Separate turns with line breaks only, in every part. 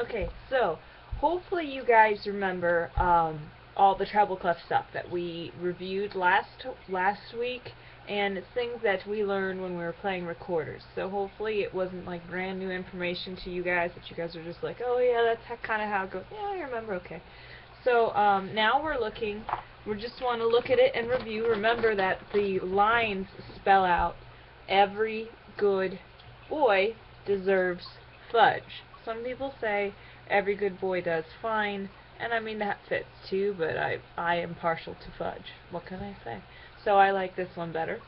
Okay, so hopefully you guys remember all the treble clef stuff that we reviewed last week, and it's things that we learned when we were playing recorders. So hopefully it wasn't like brand new information to you guys that you guys are just like, oh yeah, that's kind of how it goes. Yeah, I remember. Okay. So now we just want to look at it and review. Remember that the lines spell out every good boy deserves fudge. Some people say every good boy does fine, and I mean that fits too, but I am partial to fudge. What can I say? So I like this one better.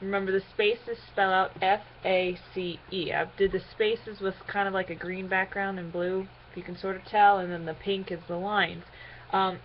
Remember the spaces spell out F-A-C-E. I did the spaces with kind of like a green background and blue, if you can sort of tell, and then the pink is the lines.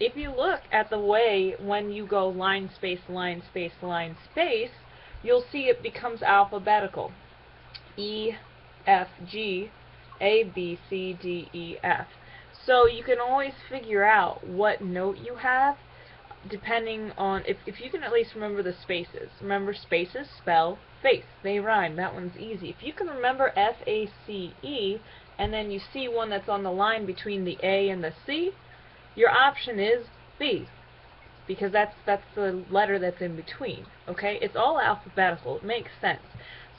If you look at the way when you go line, space, line, space, line, space, you'll see it becomes alphabetical. E, F, G, A, B, C, D, E, F. So you can always figure out what note you have depending on, if you can at least remember the spaces. Remember, spaces spell face. They rhyme. That one's easy. If you can remember F-A-C-E, and then you see one that's on the line between the A and the C, your option is B, because that's the letter that's in between. Okay? It's all alphabetical. It makes sense.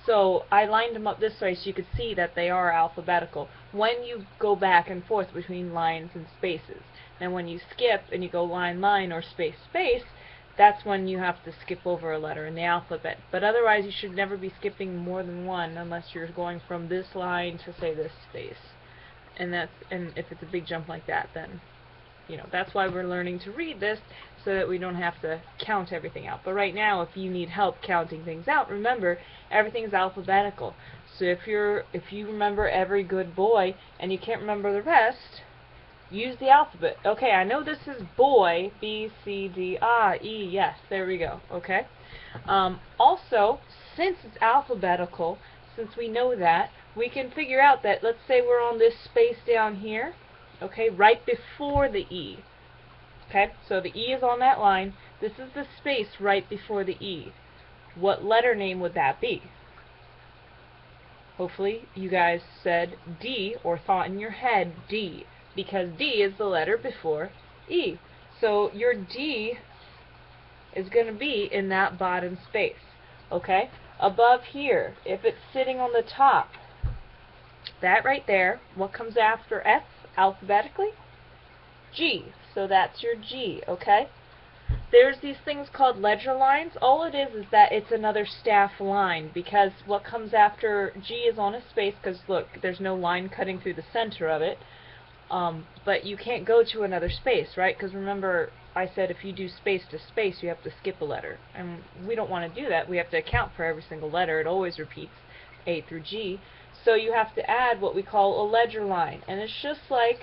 So I lined them up this way so you could see that they are alphabetical when you go back and forth between lines and spaces. And when you skip and you go line, line, or space, space, that's when you have to skip over a letter in the alphabet. But otherwise you should never be skipping more than one unless you're going from this line to, say, this space. And if it's a big jump like that, then that's why we're learning to read this, so that we don't have to count everything out. But right now, if you need help counting things out, remember, everything's alphabetical. So if you remember every good boy and you can't remember the rest, use the alphabet. Okay, I know this is boy, B, C, D, E, yes, there we go, okay? Also, since it's alphabetical, since we know that, we can figure out that, let's say we're on this space down here, okay, right before the E. Okay, so the E is on that line. This is the space right before the E. What letter name would that be? Hopefully you guys said D, or thought in your head D, because D is the letter before E. So your D is going to be in that bottom space. Okay? Above here, if it's sitting on the top, that right there, what comes after F alphabetically? G. So that's your G, okay? There's these things called ledger lines. All it is that it's another staff line, because what comes after G is on a space, because look, there's no line cutting through the center of it. But you can't go to another space, right? Because remember, I said if you do space to space, you have to skip a letter. And we don't want to do that. We have to account for every single letter. It always repeats A through G. So you have to add what we call a ledger line. And it's just like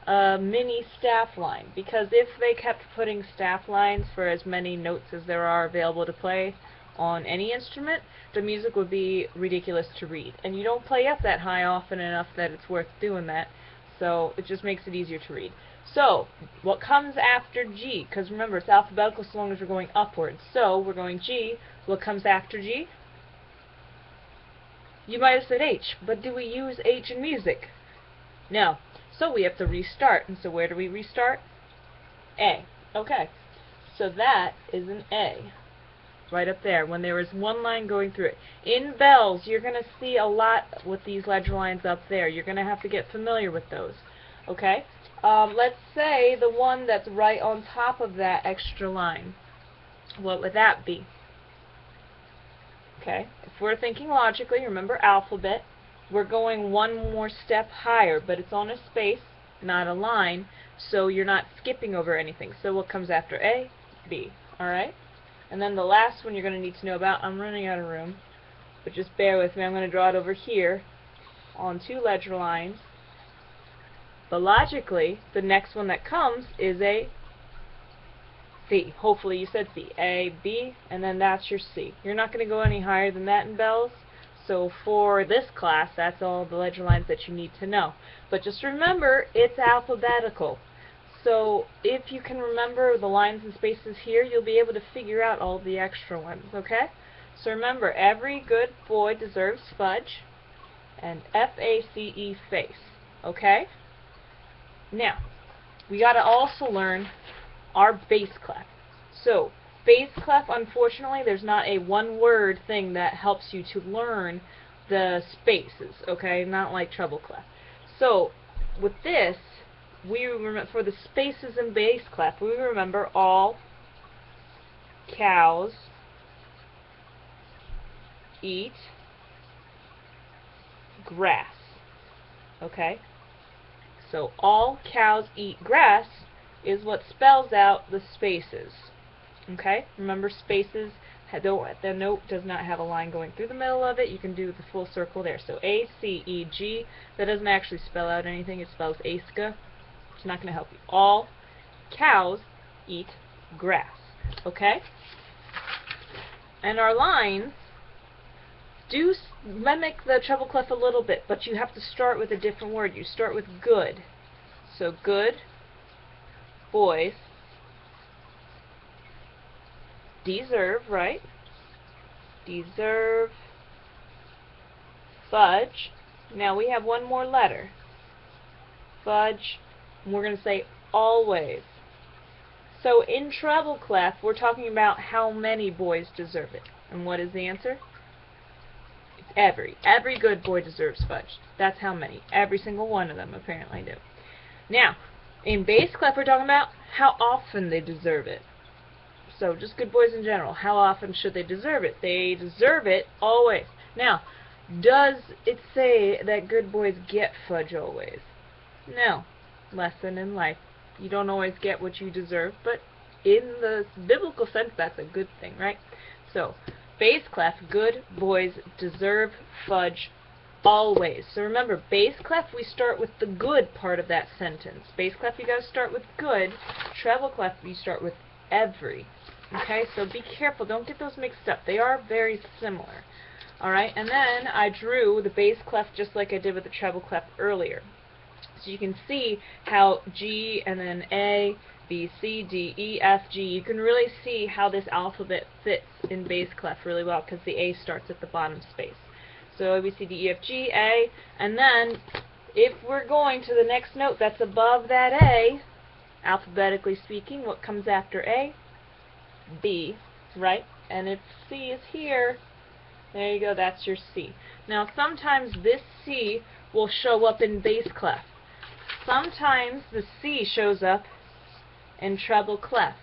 a mini staff line, because if they kept putting staff lines for as many notes as there are available to play on any instrument, the music would be ridiculous to read. And you don't play up that high often enough that it's worth doing that. So it just makes it easier to read. So what comes after G? Because remember, it's alphabetical so long as we're going upwards. So we're going G. What comes after G? You might have said H, but do we use H in music? No. So we have to restart. And so where do we restart? A. Okay. So that is an A. Right up there, when there is one line going through it. In bells, you're going to see a lot with these ledger lines up there. You're going to have to get familiar with those. Okay? Let's say the one that's right on top of that extra line. What would that be? Okay? If we're thinking logically, remember alphabet, we're going one more step higher, but it's on a space, not a line, so you're not skipping over anything. So what comes after A? B. Alright? And then the last one you're going to need to know about, I'm running out of room, but just bear with me, I'm going to draw it over here on two ledger lines. But logically, the next one that comes is a C. Hopefully you said C. A, B, and then that's your C. You're not going to go any higher than that in bells. So for this class, that's all the ledger lines that you need to know. But just remember, it's alphabetical. So if you can remember the lines and spaces here, you'll be able to figure out all the extra ones, okay? So remember, every good boy deserves fudge. and F-A-C-E, face. Okay? Now, we got to also learn our bass clef. So, bass clef, unfortunately, there's not a one-word thing that helps you to learn the spaces, okay? Not like treble clef. So, with this, we remember for the spaces in bass clef, we remember all cows eat grass. Okay? So all cows eat grass is what spells out the spaces. Okay? Remember, spaces, the note does not have a line going through the middle of it. You can do the full circle there. So A-C-E-G, that doesn't actually spell out anything. It spells ASCA. It's not going to help you. All cows eat grass. Okay? And our lines do mimic the treble clef a little bit, but you have to start with a different word. You start with good. So good boys deserve, right? Deserve fudge. Now we have one more letter. Fudge. And we're going to say always. So in treble clef, we're talking about how many boys deserve it. And what is the answer? It's every. Every good boy deserves fudge. That's how many. Every single one of them apparently do. Now, in bass clef, we're talking about how often they deserve it. So just good boys in general. How often should they deserve it? They deserve it always. Now, does it say that good boys get fudge always? No. Lesson in life. You don't always get what you deserve, but in the biblical sense, that's a good thing, right? So, bass clef, good boys deserve fudge always. So remember, bass clef, we start with the good part of that sentence. Bass clef, you got to start with good. Treble clef, you start with every. Okay, so be careful. Don't get those mixed up. They are very similar. Alright, and then I drew the bass clef just like I did with the treble clef earlier. So you can see how G and then A, B, C, D, E, F, G, you can really see how this alphabet fits in bass clef really well because the A starts at the bottom space. So A, B, C, D, E, F, G, A, and then if we're going to the next note that's above that A, alphabetically speaking, what comes after A? B, right? And if C is here, there you go, that's your C. Now sometimes this C will show up in bass clef. Sometimes the C shows up in treble clef.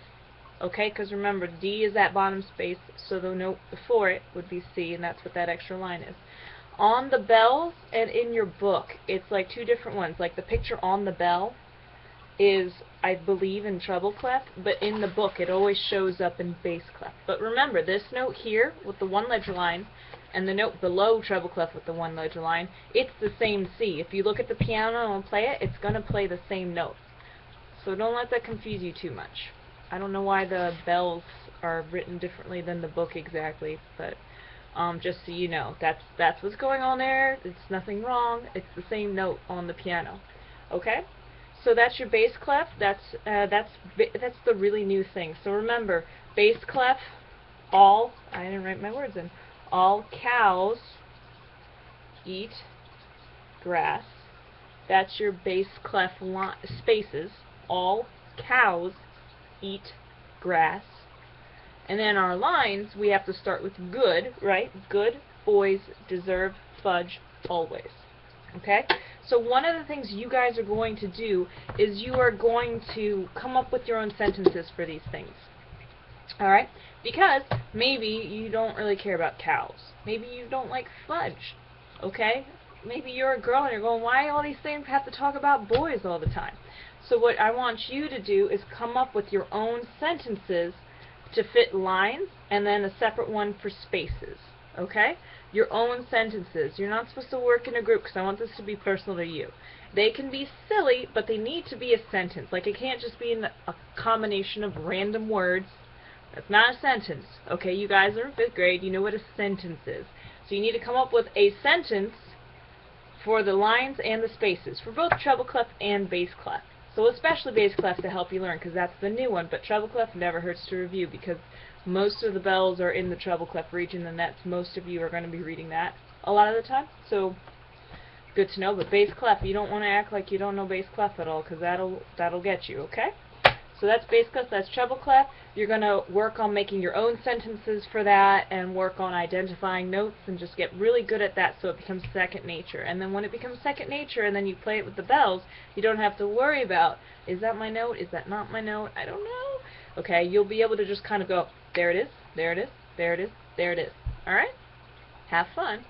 Okay, because remember, D is that bottom space, so the note before it would be C, and that's what that extra line is. On the bells and in your book, it's like two different ones. Like the picture on the bell is, I believe, in treble clef, but in the book it always shows up in bass clef. But remember, this note here with the one ledger line and the note below treble clef with the one ledger line, it's the same C. If you look at the piano and play it, it's going to play the same note. So don't let that confuse you too much. I don't know why the bells are written differently than the book exactly, but just so you know, that's what's going on there. It's nothing wrong. It's the same note on the piano. Okay? So that's your bass clef. That's the really new thing. So remember, bass clef, all, I didn't write my words in, all cows eat grass. That's your bass clef spaces. All cows eat grass. And then our lines, we have to start with good, right? Good boys deserve fudge always. Okay? So one of the things you guys are going to do is you are going to come up with your own sentences for these things. Alright? Because maybe you don't really care about cows. Maybe you don't like fudge. Okay? Maybe you're a girl and you're going, why all these things have to talk about boys all the time? So what I want you to do is come up with your own sentences to fit lines and then a separate one for spaces. Okay? Your own sentences. You're not supposed to work in a group because I want this to be personal to you. They can be silly, but they need to be a sentence. Like, it can't just be a combination of random words. That's not a sentence. Okay, you guys are in 5th grade. You know what a sentence is. So you need to come up with a sentence for the lines and the spaces, for both treble clef and bass clef. So especially bass clef to help you learn, because that's the new one, but treble clef never hurts to review, because most of the bells are in the treble clef region, and that's most of you are going to be reading that a lot of the time. So good to know. But bass clef, you don't want to act like you don't know bass clef at all, because that'll get you, okay? So that's bass clef, that's treble clef. You're going to work on making your own sentences for that and work on identifying notes and just get really good at that so it becomes second nature. And then when it becomes second nature and then you play it with the bells, you don't have to worry about, is that my note, is that not my note, I don't know. Okay, you'll be able to just kind of go, there it is, there it is, there it is, there it is. Alright? Have fun.